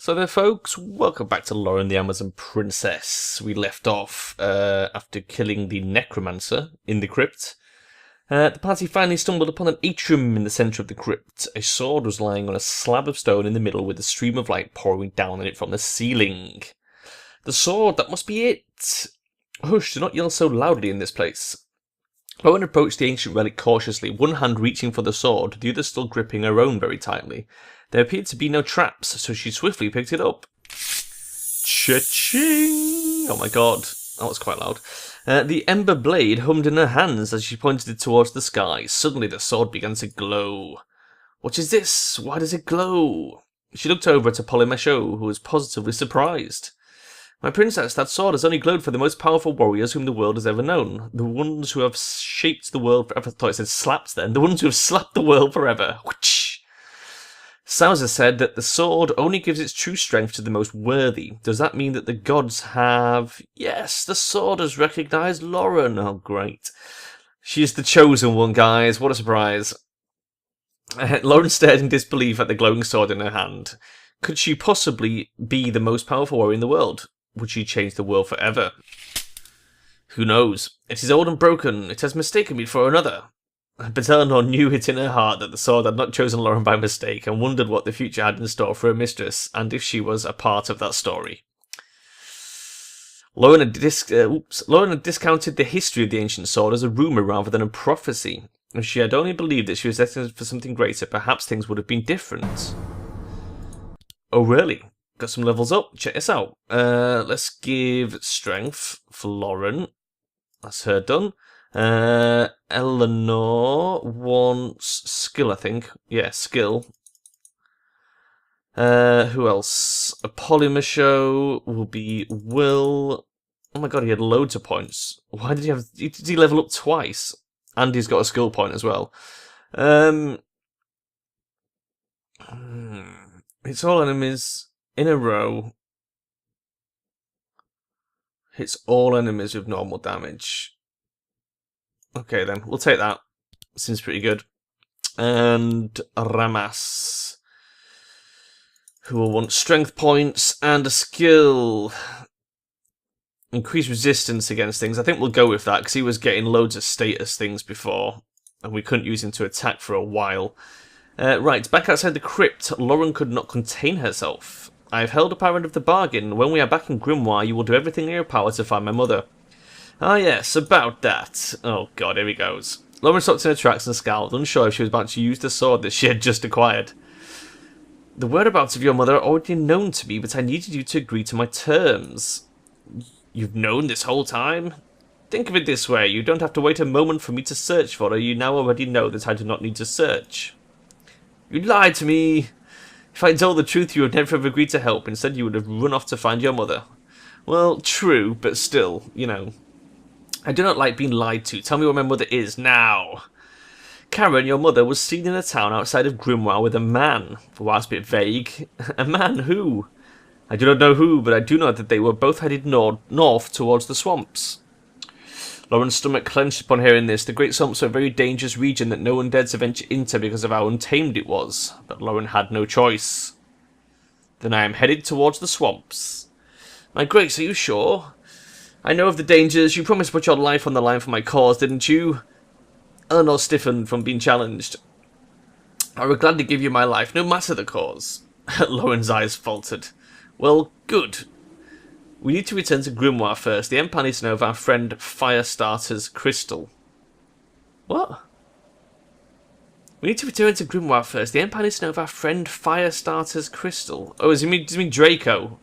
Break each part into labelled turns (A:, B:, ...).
A: So there folks, welcome back to Loren the Amazon Princess. We left off after killing the necromancer in the crypt. The party finally stumbled upon an atrium in the centre of the crypt. A sword was lying on a slab of stone in the middle with a stream of light pouring down on it from the ceiling. The sword, that must be it! Hush, do not yell so loudly in this place. Loren approached the ancient relic cautiously, one hand reaching for the sword, the other still gripping her own very tightly. There appeared to be no traps, so she swiftly picked it up. Cha-ching! Oh my god, that was quite loud. The ember blade hummed in her hands as she pointed it towards the sky. Suddenly the sword began to glow. What is this? Why does it glow? She looked over at Apollymachos, who was positively surprised. My princess, that sword has only glowed for the most powerful warriors whom the world has ever known. The ones who have shaped the world forever. I thought it said slapped then. The ones who have slapped the world forever. Whoosh! Sauser said that the sword only gives its true strength to the most worthy. Does that mean that the gods have... Yes, the sword has recognised Loren. Oh, great. She is the chosen one, guys. What a surprise. Loren stared in disbelief at the glowing sword in her hand. Could she possibly be the most powerful warrior in the world? Would she change the world forever? Who knows? It is old and broken. It has mistaken me for another. But Eleanor knew it in her heart that the sword had not chosen Loren by mistake, and wondered what the future had in store for her mistress, and if she was a part of that story. Loren had discounted the history of the ancient sword as a rumour rather than a prophecy. If she had only believed that she was destined for something greater, perhaps things would have been different. Oh really? Got some levels up? Check this out. Let's give strength for Loren. That's her done. Eleanor wants skill, I think. Yeah, skill. Who else? Apollymachos will be will. Oh my god, he had loads of points. Why did he have... Did he level up twice? And he's got a skill point as well. It's all enemies in a row. Hits all enemies with normal damage. Okay then, we'll take that. Seems pretty good. And Ramas, who will want strength points and a skill. Increase resistance against things. I think we'll go with that, because he was getting loads of status things before, and we couldn't use him to attack for a while. Right, back outside the crypt, Loren could not contain herself. I have held up our end of the bargain. When we are back in Grimoire, you will do everything in your power to find my mother. Ah yes, about that. Oh god, here he goes. Loren stopped in her tracks and scowled, unsure if she was about to use the sword that she had just acquired. The whereabouts of your mother are already known to me, but I needed you to agree to my terms. You've known this whole time? Think of it this way, you don't have to wait a moment for me to search for her, you now already know that I do not need to search. You lied to me! If I told the truth, you would never have agreed to help, instead you would have run off to find your mother. Well, true, but still, you know. I do not like being lied to. Tell me where my mother is, now. Karen, your mother, was seen in a town outside of Grimoire with a man. For whilst a bit vague. A man who? I do not know who, but I do know that they were both headed north towards the swamps. Loren's stomach clenched upon hearing this. The great swamps were a very dangerous region that no one dared to venture into because of how untamed it was. But Loren had no choice. Then I am headed towards the swamps. My grace, are you sure? I know of the dangers. You promised to put your life on the line for my cause, didn't you? Eleanor stiffened from being challenged. I would gladly give you my life, no matter the cause. Loren's eyes faltered. Well, good. We need to return to Grimoire first. The Empire needs to know of our friend Firestarter's crystal. What? We need to return to Grimoire first. The Empire needs to know of our friend Firestarter's crystal. Oh, does he mean Draco?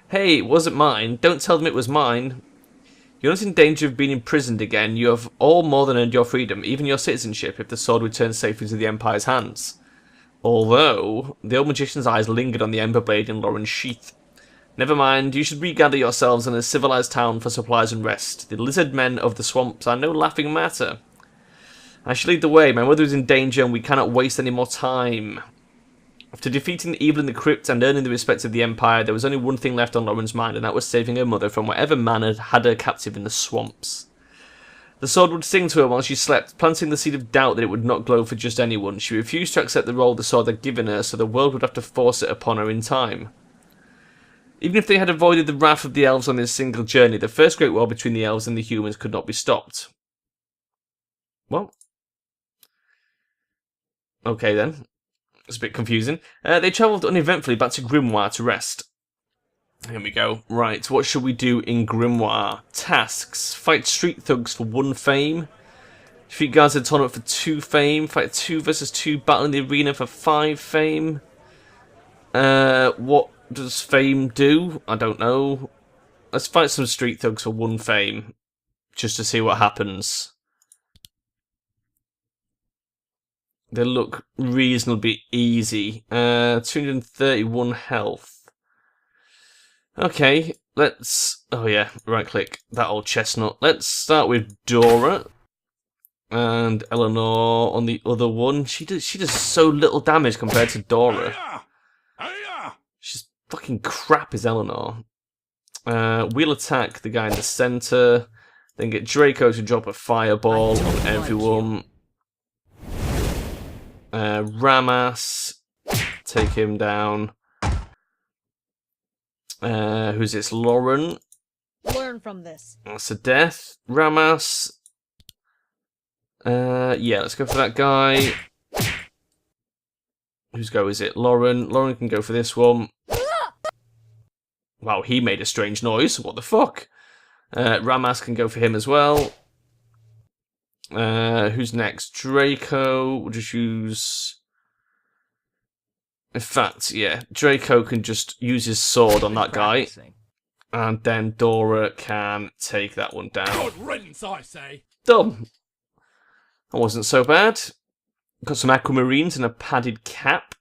A: Hey, it wasn't mine. Don't tell them it was mine. You're not in danger of being imprisoned again. You have all more than earned your freedom, even your citizenship, if the sword returns safely to the Empire's hands. Although, the old magician's eyes lingered on the ember blade in Loren's sheath. Never mind, you should regather yourselves in a civilized town for supplies and rest. The lizard men of the swamps are no laughing matter. I shall lead the way. My mother is in danger, and we cannot waste any more time. After defeating the evil in the crypt and earning the respect of the Empire, there was only one thing left on Loren's mind, and that was saving her mother from whatever man had her captive in the swamps. The sword would sing to her while she slept, planting the seed of doubt that it would not glow for just anyone. She refused to accept the role the sword had given her, so the world would have to force it upon her in time. Even if they had avoided the wrath of the elves on this single journey, the first great war between the elves and the humans could not be stopped. Well, okay then. It's a bit confusing. They travelled uneventfully back to Grimoire to rest. Here we go. Right, what should we do in Grimoire? Tasks. Fight street thugs for 1 fame. Defeat guards in a tournament for 2 fame. Fight 2 versus 2 battle in the arena for 5 fame. What does fame do? I don't know. Let's fight some street thugs for 1 fame. Just to see what happens. They look reasonably easy. 231 health. Okay, let's... Oh yeah, right click. That old chestnut. Let's start with Dora. And Eleanor on the other one. She does so little damage compared to Dora. She's fucking crap as Eleanor. We'll attack the guy in the centre. Then get Draco to drop a fireball on everyone. Ramas. Take him down. Who's this? Loren.
B: Learn from this.
A: That's a death. Ramas. Yeah, let's go for that guy. Whose go is it? Loren. Loren can go for this one. Wow, he made a strange noise. What the fuck? Ramas can go for him as well. Who's next? Draco. We'll just use... In fact, yeah, Draco can just use his sword on that guy. And then Dora can take that one down.
C: Good riddance, I say.
A: Done. That wasn't so bad. Got some aquamarines and a padded cap.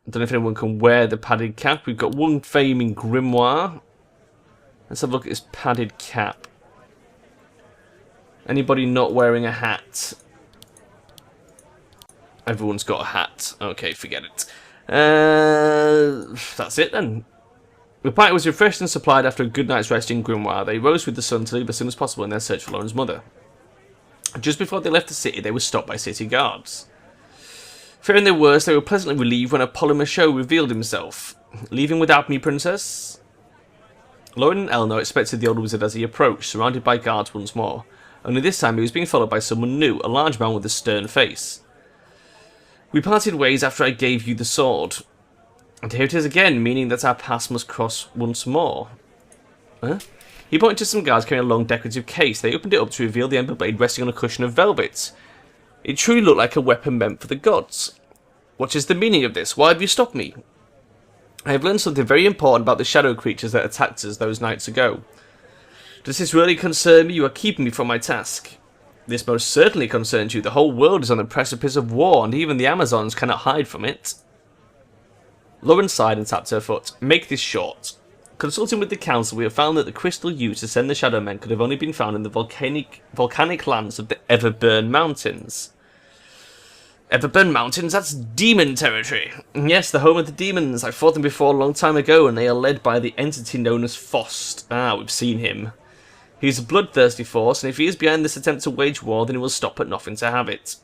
A: I don't know if anyone can wear the padded cap. We've got 1 fame in Grimoire. Let's have a look at his padded cap. Anybody not wearing a hat? Everyone's got a hat. Okay, forget it. That's it then. The party was refreshed and supplied after a good night's rest in Grimoire. They rose with the sun to leave as soon as possible in their search for Loren's mother. Just before they left the city, they were stopped by city guards. Fearing their worst, they were pleasantly relieved when a Polymer revealed himself. Leaving without me, princess? Loren and Eleanor expected the old wizard as he approached, surrounded by guards once more. Only this time he was being followed by someone new, a large man with a stern face. We parted ways after I gave you the sword. And here it is again, meaning that our paths must cross once more. Huh? He pointed to some guards carrying a long decorative case. They opened it up to reveal the ember blade resting on a cushion of velvet. It truly looked like a weapon meant for the gods. What is the meaning of this? Why have you stopped me? I have learned something very important about the shadow creatures that attacked us those nights ago. Does this really concern me? You are keeping me from my task. This most certainly concerns you. The whole world is on the precipice of war, and even the Amazons cannot hide from it. Loren sighed and tapped her foot. Make this short. Consulting with the council, we have found that the crystal used to send the Shadow Men could have only been found in the volcanic lands of the Everburn Mountains. Everburn Mountains? That's demon territory. Yes, the home of the demons. I fought them before a long time ago, and they are led by the entity known as Fost. Ah, we've seen him. He is a bloodthirsty force, and if he is behind this attempt to wage war, then he will stop at nothing to have it.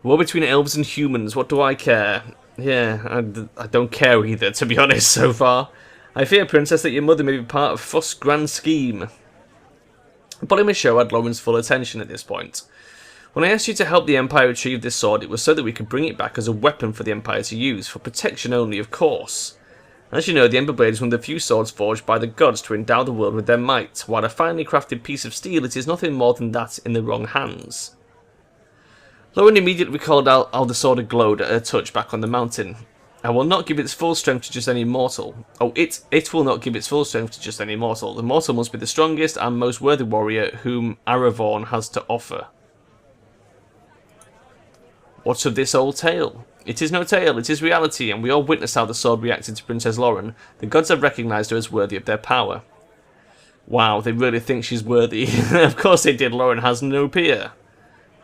A: War between elves and humans, what do I care? Yeah, I don't care either, to be honest, so far. I fear, Princess, that your mother may be part of Frost's grand scheme. Polymer had Loren's full attention at this point. When I asked you to help the Empire retrieve this sword, it was so that we could bring it back as a weapon for the Empire to use, for protection only, of course. As you know, the Ember Blade is one of the few swords forged by the gods to endow the world with their might. While a finely crafted piece of steel, it is nothing more than that in the wrong hands. Loren immediately recalled how the sword had glowed at her touch back on the mountain. I will not give its full strength to just any mortal. Oh, it will not give its full strength to just any mortal. The mortal must be the strongest and most worthy warrior whom Aravorn has to offer. What's of this old tale? It is no tale, it is reality, and we all witnessed how the sword reacted to Princess Loren. The gods have recognised her as worthy of their power. Wow, they really think she's worthy. Of course they did, Loren has no peer.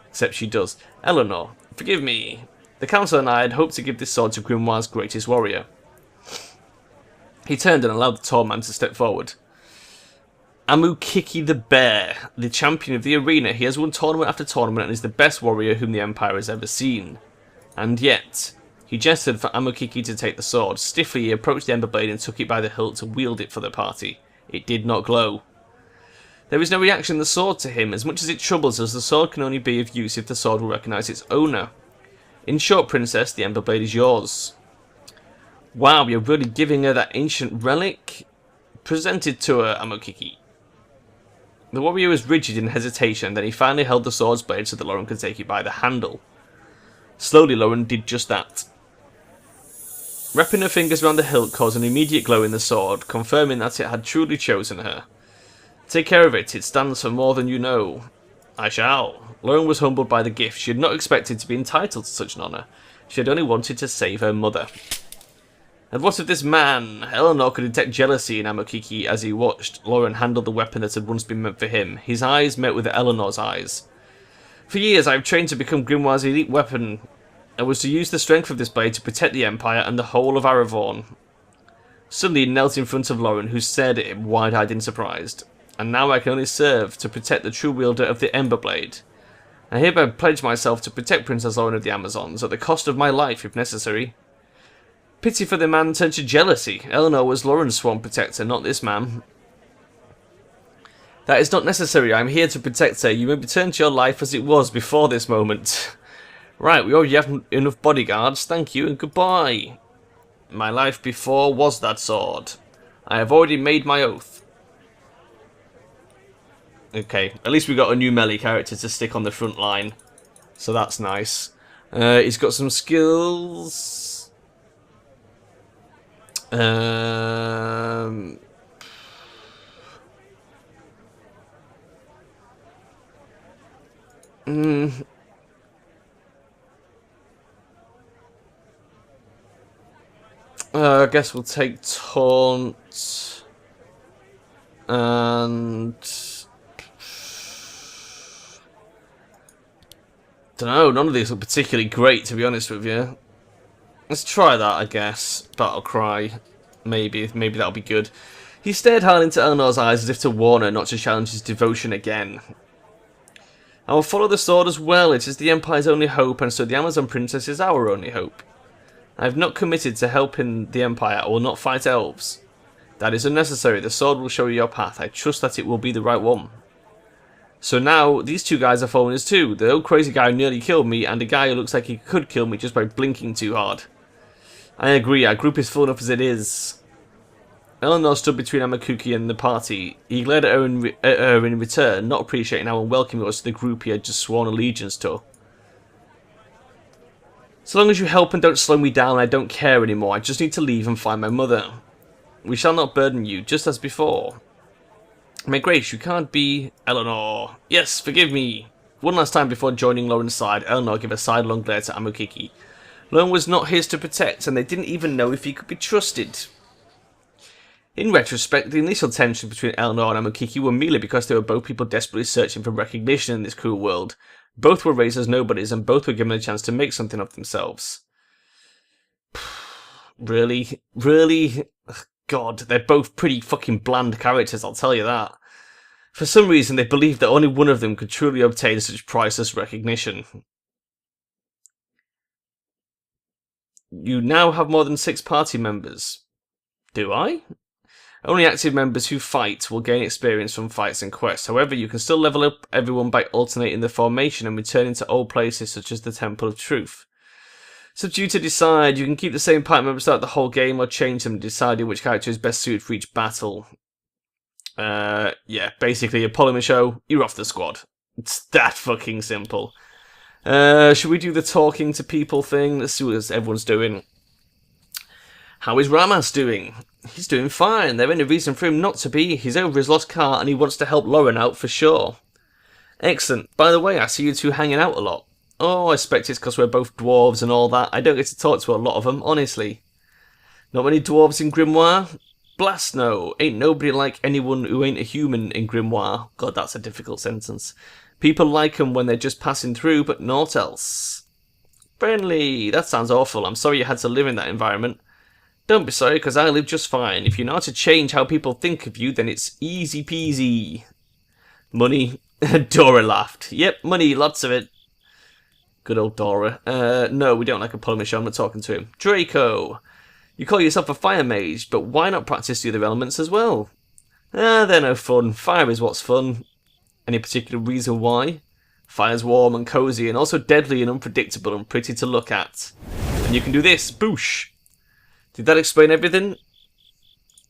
A: Except she does. Eleanor, forgive me. The council and I had hoped to give this sword to Grimoire's greatest warrior. He turned and allowed the tall man to step forward. Amukiki the Bear, the champion of the arena. He has won tournament after tournament and is the best warrior whom the Empire has ever seen. And yet, He gestured for Amokiki to take the sword. Stiffly, he approached the Ember Blade and took it by the hilt to wield it for the party. It did not glow. There is no reaction in the sword to him. As much as it troubles us, the sword can only be of use if the sword will recognise its owner. In short, Princess, the Ember Blade is yours. Wow, you're really giving her that ancient relic? Present it to her, Amokiki. The warrior was rigid in hesitation, then he finally held the sword's blade so that Loren could take it by the handle. Slowly, Loren did just that. Wrapping her fingers around the hilt caused an immediate glow in the sword, confirming that it had truly chosen her. Take care of it stands for more than you know. I shall. Loren was humbled by the gift. She had not expected to be entitled to such an honour. She had only wanted to save her mother. And what of this man? Eleanor could detect jealousy in Amokiki as he watched Loren handle the weapon that had once been meant for him. His eyes met with Eleanor's eyes. For years I have trained to become Grimoire's elite weapon. I was to use the strength of this blade to protect the Empire and the whole of Aravorn. Suddenly he knelt in front of Loren, who stared at him wide-eyed and surprised. And now I can only serve to protect the true wielder of the Ember Blade. I hereby pledge myself to protect Princess Loren of the Amazons, at the cost of my life if necessary. Pity for the man turned to jealousy. Eleanor was Loren's sworn protector, not this man. That is not necessary. I am here to protect her. You may return to your life as it was before this moment. Right, we already have enough bodyguards. Thank you and goodbye. My life before was that sword. I have already made my oath. Okay, at least we got a new melee character to stick on the front line. So that's nice. He's got some skills. I guess we'll take Taunt and dunno, none of these look particularly great, to be honest with you. Let's try that, I guess. Battle Cry. Maybe that'll be good. He stared hard into Eleanor's eyes as if to warn her not to challenge his devotion again. I will follow the sword as well. It is the Empire's only hope, and so the Amazon Princess is our only hope. I have not committed to helping the Empire. I will not fight elves. That is unnecessary. The sword will show you your path. I trust that it will be the right one. So now, these two guys are following us too. The old crazy guy who nearly killed me, and a guy who looks like he could kill me just by blinking too hard. I agree, our group is full enough as it is. Eleanor stood between Amokiki and the party. He glared at her in return, not appreciating how unwelcome it was to the group he had just sworn allegiance to. So long as you help and don't slow me down, I don't care anymore. I just need to leave and find my mother. We shall not burden you, just as before. My grace, you can't be... Eleanor. Yes, forgive me. One last time before joining Loren's side, Eleanor gave a sidelong glare to Amokiki. Loren was not his to protect, and they didn't even know if he could be trusted. In retrospect, the initial tension between Eleanor and Amokiki were merely because they were both people desperately searching for recognition in this cruel world. Both were raised as nobodies, and both were given a chance to make something of themselves. Really? Really? Ugh, God, they're both pretty fucking bland characters, I'll tell you that. For some reason, they believed that only one of them could truly obtain such priceless recognition. You now have more than 6 party members. Do I? Only active members who fight will gain experience from fights and quests. However, you can still level up everyone by alternating the formation and returning to old places such as the Temple of Truth. It's up to you to decide. You can keep the same party members throughout the whole game or change them, deciding which character is best suited for each battle. Yeah, basically a polymer show, you're off the squad. It's that fucking simple. Should we do the talking to people thing? Let's see what everyone's doing. How is Ramas doing? He's doing fine. There ain't a reason for him not to be. He's over his lost car and he wants to help Loren out for sure. Excellent. By the way, I see you two hanging out a lot. Oh, I expect it's because we're both dwarves and all that. I don't get to talk to a lot of them, honestly. Not many dwarves in Grimoire? Blast no. Ain't nobody like anyone who ain't a human in Grimoire. God, that's a difficult sentence. People like 'em when they're just passing through, but naught else. Friendly. That sounds awful. I'm sorry you had to live in that environment. Don't be sorry, because I live just fine. If you know how to change how people think of you, then it's easy peasy. Money? Dora laughed. Yep, money, lots of it. Good old Dora. No, we don't like a polymer. I'm not talking to him. Draco! You call yourself a fire mage, but why not practice the other elements as well? They're no fun. Fire is what's fun. Any particular reason why? Fire's warm and cozy, and also deadly and unpredictable and pretty to look at. And you can do this. Boosh! Did that explain everything?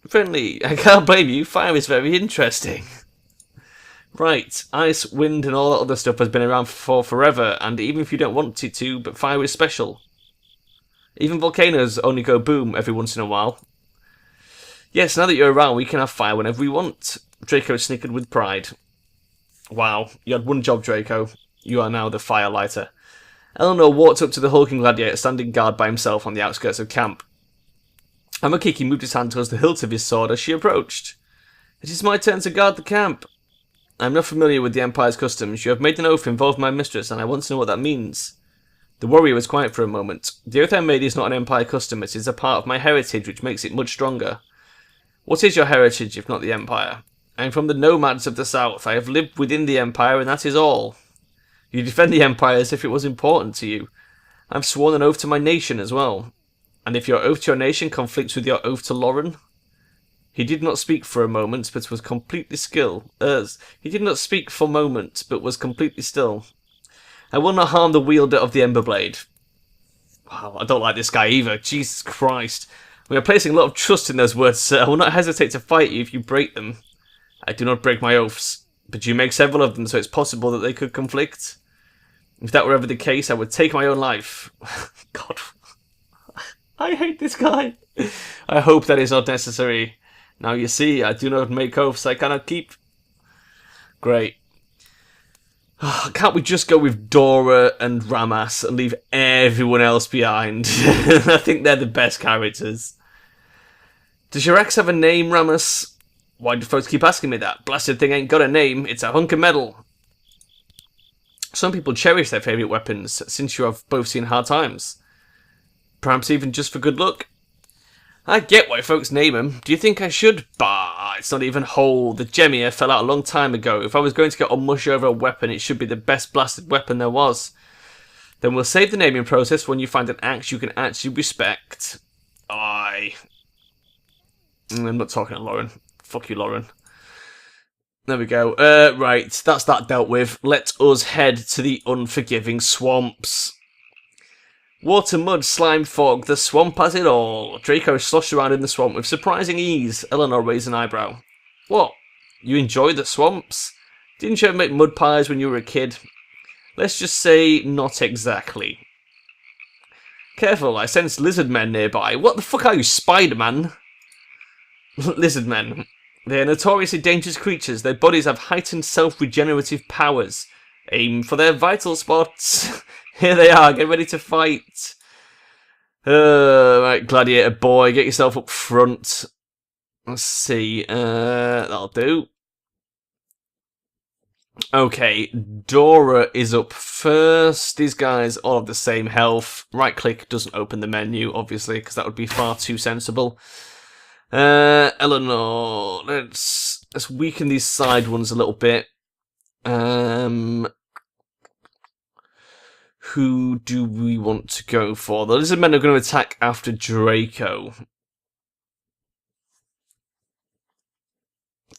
A: Friendly. I can't blame you. Fire is very interesting. Right, ice, wind and all that other stuff has been around for forever, and even if you don't want it to, but fire is special. Even volcanoes only go boom every once in a while. Yes, now that you're around, we can have fire whenever we want. Draco snickered with pride. Wow, you had one job, Draco. You are now the fire lighter. Eleanor walked up to the hulking gladiator standing guard by himself on the outskirts of camp. Amakiki moved his hand towards the hilt of his sword as she approached. It is my turn to guard the camp. I am not familiar with the Empire's customs. You have made an oath involving my mistress, and I want to know what that means. The warrior was quiet for a moment. The oath I made is not an Empire custom. It is a part of my heritage, which makes it much stronger. What is your heritage, if not the Empire? I am from the nomads of the south. I have lived within the Empire, and that is all. You defend the Empire as if it was important to you. I have sworn an oath to my nation as well. And if your oath to your nation conflicts with your oath to Loren? He did not speak for a moment, but was completely still. He did not speak for a moment, but was completely still. I will not harm the wielder of the Emberblade. Wow, I don't like this guy either. Jesus Christ. We are placing a lot of trust in those words, sir. I will not hesitate to fight you if you break them. I do not break my oaths, but you make several of them, so it's possible that they could conflict. If that were ever the case, I would take my own life. God. I hate this guy. I hope that is not necessary. Now you see, I do not make oaths I cannot keep. Great. Can't we just go with Dora and Ramas and leave everyone else behind? I think they're the best characters. Does your axe have a name, Ramas? Why do folks keep asking me that? Blasted thing ain't got a name, it's a hunk of metal. Some people cherish their favourite weapons, since you have both seen hard times. Perhaps even just for good luck. I get why folks name them. Do you think I should? Bah, it's not even whole. The Gemia fell out a long time ago. If I was going to get all mushy over a weapon, it should be the best blasted weapon there was. Then we'll save the naming process when you find an axe you can actually respect. I'm not talking to Loren. Fuck you, Loren. There we go. Right, that's that dealt with. Let us head to the unforgiving swamps. Water, mud, slime, fog, the swamp has it all. Draco sloshed around in the swamp with surprising ease. Eleanor raised an eyebrow. What? You enjoy the swamps? Didn't you ever make mud pies when you were a kid? Let's just say, not exactly. Careful, I sense lizard men nearby. What the fuck are you, Spider-Man? Lizard men. They are notoriously dangerous creatures. Their bodies have heightened self-regenerative powers. Aim for their vital spots. Here they are, get ready to fight. Right, gladiator boy, get yourself up front. Let's see, that'll do. Okay, Dora is up first. These guys all have the same health. Right click doesn't open the menu, obviously, because that would be far too sensible. Eleanor, let's weaken these side ones a little bit. Who do we want to go for? The lizard men are going to attack after Draco.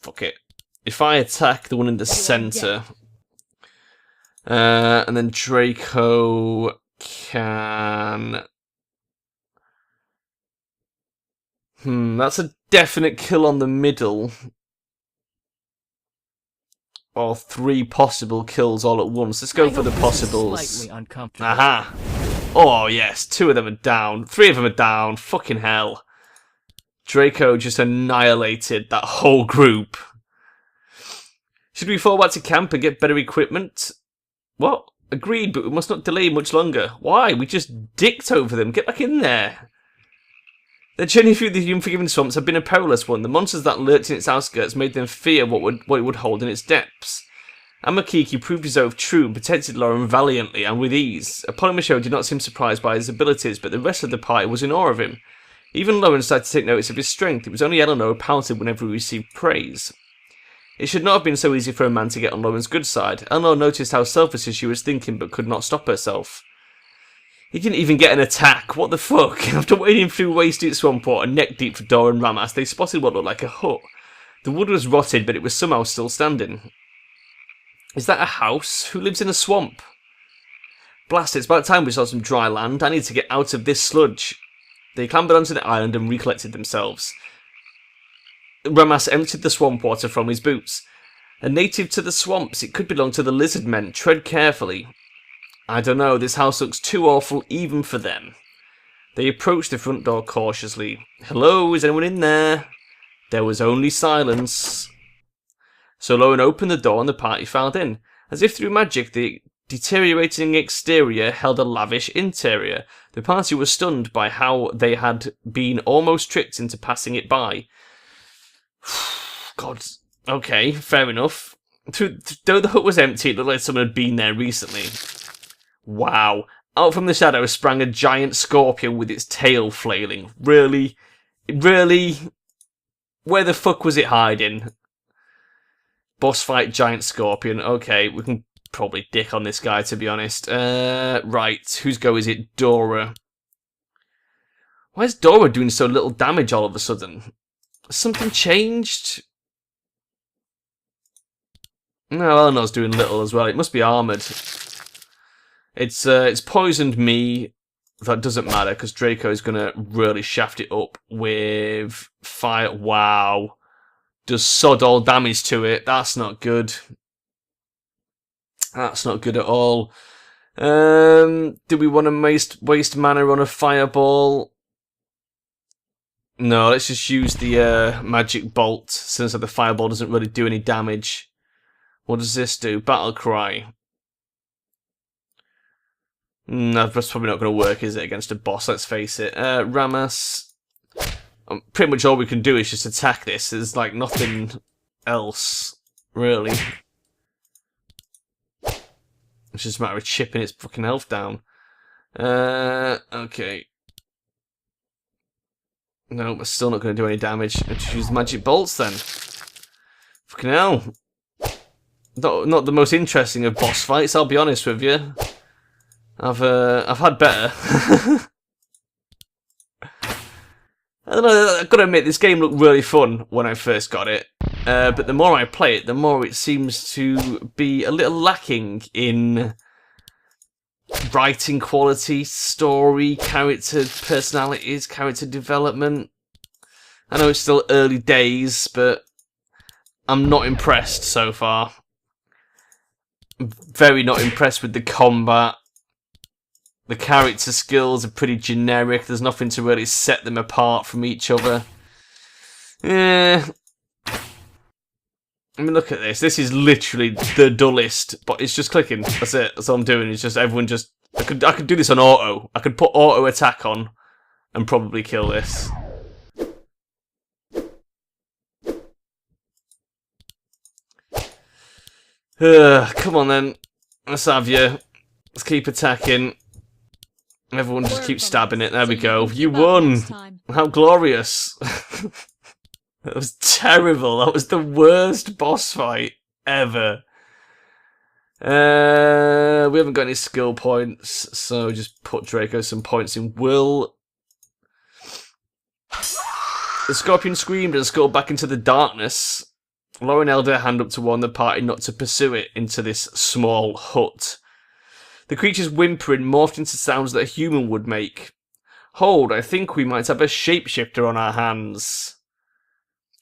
A: Fuck it. If I attack the one in the centre, and then Draco can... that's a definite kill on the middle. Or 3 possible kills all at once. Let's go for the possibles. Aha! Oh yes, 2 of them are down. 3 of them are down. Fucking hell. Draco just annihilated that whole group. Should we fall back to camp and get better equipment? What? Agreed, but we must not delay much longer. Why? We just dicked over them. Get back in there. The journey through the unforgiving swamps had been a perilous one. The monsters that lurked in its outskirts made them fear what it would hold in its depths. Amakiki proved his oath true and protected Loren valiantly and with ease. Apollomachio did not seem surprised by his abilities, but the rest of the party was in awe of him. Even Loren started to take notice of his strength. It was only Eleanor who pouted whenever he received praise. It should not have been so easy for a man to get on Loren's good side. Eleanor noticed how selfishly she was thinking but could not stop herself. He didn't even get an attack. What the fuck? After wading through waist-deep swamp water, neck-deep for Dora and Ramas, they spotted what looked like a hut. The wood was rotted, but it was somehow still standing. Is that a house? Who lives in a swamp? Blast it, it's about time we saw some dry land. I need to get out of this sludge. They clambered onto the island and recollected themselves. Ramas emptied the swamp water from his boots. A native to the swamps, it could belong to the lizard men. Tread carefully. I don't know, this house looks too awful even for them. They approached the front door cautiously. Hello, is anyone in there? There was only silence. So Loren opened the door and the party filed in. As if through magic, the deteriorating exterior held a lavish interior. The party was stunned by how they had been almost tricked into passing it by. God, okay, fair enough. Though the hut was empty, it looked like someone had been there recently. Wow. Out from the shadows sprang a giant scorpion with its tail flailing. Really? Really? Where the fuck was it hiding? Boss fight giant scorpion. Okay, we can probably dick on this guy, to be honest. Right, whose go is it? Dora. Why is Dora doing so little damage all of a sudden? Something changed? No, Eleanor's doing little as well. It must be armoured. It's poisoned me. That doesn't matter, because Draco's going to really shaft it up with fire. Wow. Does sod all damage to it. That's not good. That's not good at all. Do we want to waste mana on a fireball? No, let's just use the magic bolt, since the fireball doesn't really do any damage. What does this do? Battle cry. No, that's probably not going to work, is it, against a boss, let's face it. Ramas. Pretty much all we can do is just attack this. There's, like, nothing else, really. It's just a matter of chipping its fucking health down. Okay. No, we're still not going to do any damage. Let's use magic bolts, then. Fucking hell. Not the most interesting of boss fights, I'll be honest with you. I've had better. I don't know, I've got to admit, this game looked really fun when I first got it. But the more I play it, the more it seems to be a little lacking in writing quality, story, character personalities, character development. I know it's still early days, but I'm not impressed so far. Very not impressed with the combat. The character skills are pretty generic. There's nothing to really set them apart from each other. Yeah. I mean, look at this. This is literally the dullest, but it's just clicking. That's it. That's all I'm doing. It's just everyone just... I could do this on auto. I could put auto attack on and probably kill this. Come on then. Let's have you. Let's keep attacking. Everyone just keeps stabbing it. There we go. You won! How glorious. That was terrible. That was the worst boss fight ever. We haven't got any skill points, so just put Draco some points in will. The scorpion screamed and scuttled back into the darkness. Loren held her hand up to warn the party not to pursue it into this small hut. The creature's whimpering morphed into sounds that a human would make. Hold, I think we might have a shapeshifter on our hands.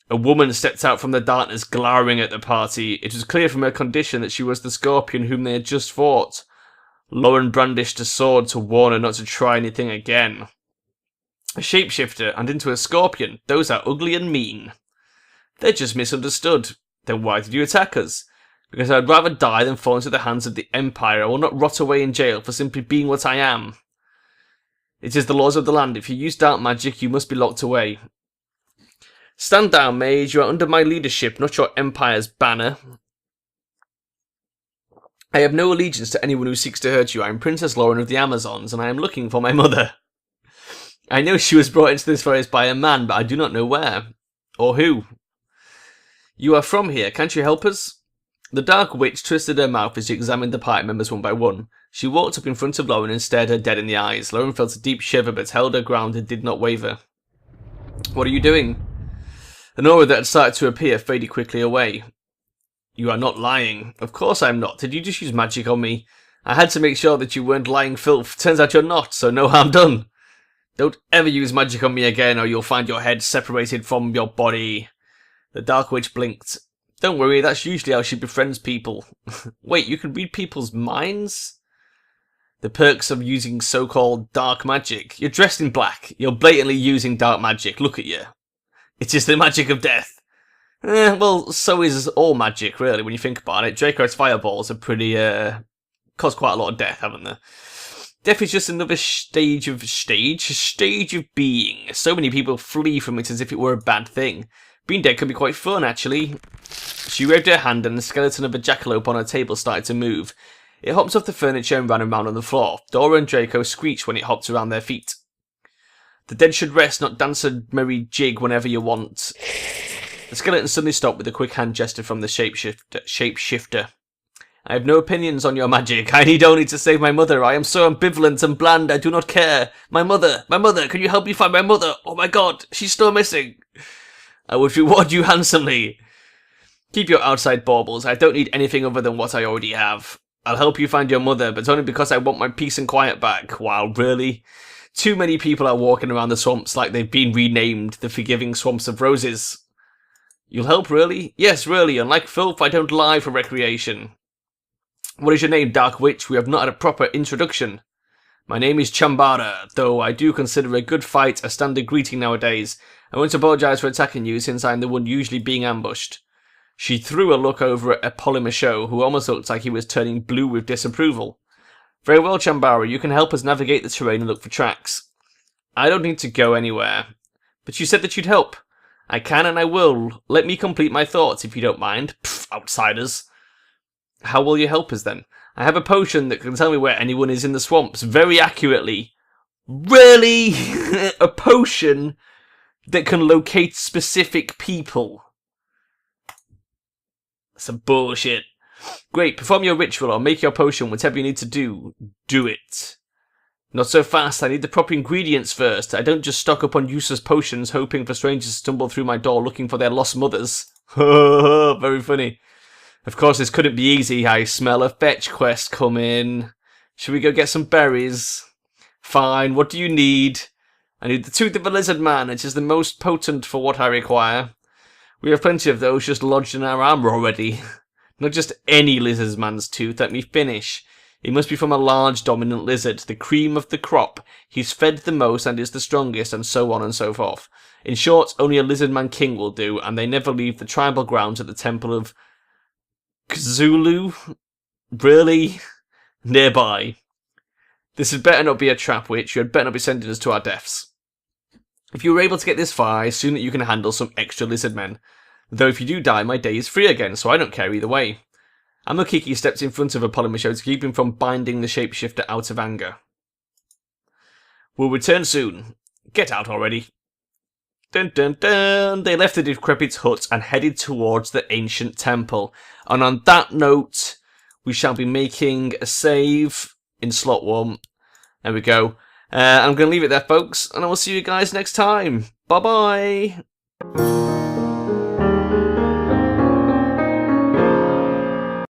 A: A woman stepped out from the darkness, glowering at the party. It was clear from her condition that she was the scorpion whom they had just fought. Loren brandished a sword to warn her not to try anything again. A shapeshifter and into a scorpion. Those are ugly and mean. They're just misunderstood. Then why did you attack us? Because I'd rather die than fall into the hands of the Empire. I will not rot away in jail for simply being what I am. It is the laws of the land. If you use dark magic, you must be locked away. Stand down, mage. You are under my leadership, not your Empire's banner. I have no allegiance to anyone who seeks to hurt you. I am Princess Loren of the Amazons, and I am looking for my mother. I know she was brought into this forest by a man, but I do not know where. Or who. You are from here, can't you help us? The Dark Witch twisted her mouth as she examined the party members one by one. She walked up in front of Loren and stared her dead in the eyes. Loren felt a deep shiver but held her ground and did not waver. What are you doing? An aura that had started to appear faded quickly away. You are not lying. Of course I am not. Did you just use magic on me? I had to make sure that you weren't lying filth. Turns out you're not, so no harm done. Don't ever use magic on me again or you'll find your head separated from your body. The Dark Witch blinked. Don't worry, that's usually how she befriends people. Wait, you can read people's minds? The perks of using so-called dark magic. You're dressed in black. You're blatantly using dark magic. Look at you. It is the magic of death. Well, so is all magic, really, when you think about it. Draco's fireballs are pretty, caused quite a lot of death, haven't they? Death is just another stage of being. So many people flee from it as if it were a bad thing. Being dead can be quite fun, actually. She waved her hand and the skeleton of a jackalope on her table started to move. It hopped off the furniture and ran around on the floor. Dora and Draco screeched when it hopped around their feet. The dead should rest, not dance a merry jig whenever you want. The skeleton suddenly stopped with a quick hand gesture from the shapeshifter. I have no opinions on your magic. I need only to save my mother. I am so ambivalent and bland, I do not care. My mother, can you help me find my mother? Oh my god, she's still missing. I would reward you handsomely. Keep your outside baubles. I don't need anything other than what I already have. I'll help you find your mother, but only because I want my peace and quiet back. Wow, really? Too many people are walking around the swamps like they've been renamed the Forgiving Swamps of Roses. You'll help, really? Yes, really. Unlike filth, I don't lie for recreation. What is your name, Dark Witch? We have not had a proper introduction. My name is Chambara, though I do consider a good fight a standard greeting nowadays. I won't apologise for attacking you since I am the one usually being ambushed. She threw a look over at Apollymachot, who almost looked like he was turning blue with disapproval. Very well, Chambara, you can help us navigate the terrain and look for tracks. I don't need to go anywhere. But you said that you'd help. I can and I will. Let me complete my thoughts, if you don't mind. Pfft, outsiders. How will you help us, then? I have a potion that can tell me where anyone is in the swamps very accurately. Really? A potion that can locate specific people? Some bullshit. Great, perform your ritual or make your potion, whatever you need to do. Do it. Not so fast, I need the proper ingredients first. I don't just stock up on useless potions hoping for strangers to stumble through my door looking for their lost mothers. Very funny. Of course, this couldn't be easy. I smell a fetch quest coming. Should we go get some berries? Fine, what do you need? I need the tooth of a lizard man. It is the most potent for what I require. We have plenty of those just lodged in our armor already. Not just any lizard man's tooth, let me finish. It must be from a large dominant lizard, the cream of the crop. He's fed the most and is the strongest, and so on and so forth. In short, only a lizard man king will do, and they never leave the tribal grounds at the temple of Cthulhu? Really? Nearby. This had better not be a trap, witch. You had better not be sending us to our deaths. If you were able to get this far, I assume that you can handle some extra lizard men. Though if you do die, my day is free again, so I don't care either way. Amakiki stepped in front of Apollymachot to keep him from binding the shapeshifter out of anger. We'll return soon. Get out already. Dun dun dun! They left the decrepit hut and headed towards the ancient temple. And on that note, we shall be making a save in slot 1. There we go. I'm going to leave it there, folks, and I will see you guys next time. Bye-bye!